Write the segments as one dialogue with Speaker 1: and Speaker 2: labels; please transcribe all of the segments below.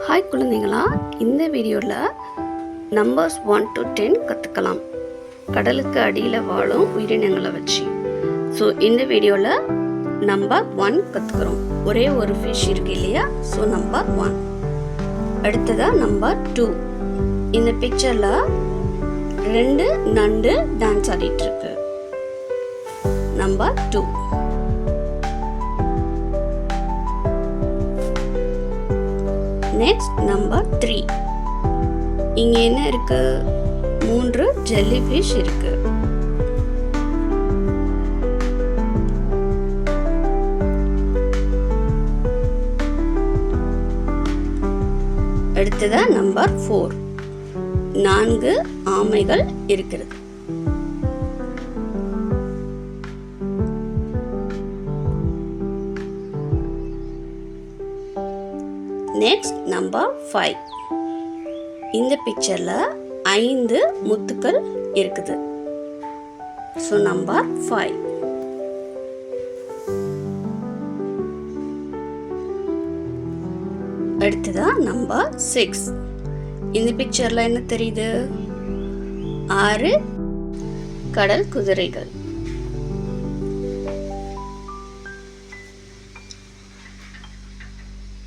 Speaker 1: Hi குழந்தைங்களா, இந்த வீடியோவில் நம்பர்ஸ் 1 to 10 கற்றுக்கலாம். கடலுக்கு அடியில் வாழும் உயிரினங்களை வச்சு. ஸோ இந்த வீடியோவில் நம்பர் 1 கற்றுக்குறோம். ஒரே ஒரு ஃபிஷ் இருக்கு இல்லையா? So number 1. அடுத்ததாக நம்பர் 2. இந்த பிக்சரில் 2 நண்டு டான்ஸ் ஆடிட்டுருக்கு. நம்பர் 2. Next number 3. இங்க என்ன இருக்கு? 3 ஜெல்லி ஃபிஷ் இருக்கு. அடுத்ததா நம்பர் 4. 4 ஆமைகள் இருக்கிறது. Next number 5. இந்த பிக்சர்ல 5 முத்துக்கள் இருக்குது. So number 5. அடுத்ததா நம்பர் 6. இந்த பிக்சர்ல என்ன தெரியுது? 6 கடல் குதிரைகள்.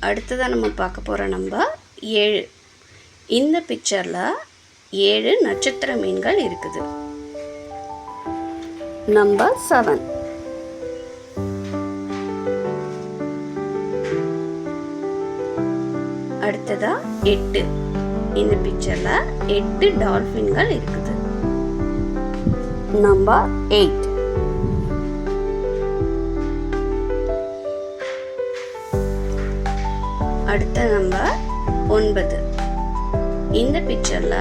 Speaker 1: அடுத்ததாக நம்ம பார்க்க போகிற நம்பர் 7. இந்த பிக்சரில் 7 நட்சத்திர மீன்கள் இருக்குது. நம்பர் 7. அடுத்ததா 8. இந்த பிக்சரில் 8 டால்ஃபின்கள் இருக்குது. நம்பர் 8. அடுத்த நம்பர் 9. இந்த பிக்சர்ல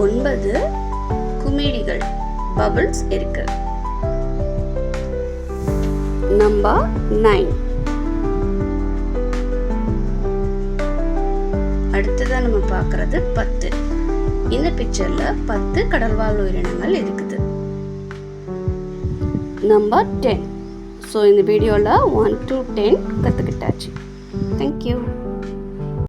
Speaker 1: 9 குமிழிகள் பபிள்ஸ் இருக்கு. நம்பர் 9. அடுத்ததா நம்ம பார்க்கிறது 10. இந்த பிக்சர்ல 10 கடல்வாழ் உயிரினங்கள் இருக்குது. நம்பர் 10. ஸோ இந்த வீடியோவில் 1 to 10 கற்றுக்கிட்டாச்சு. Thank you.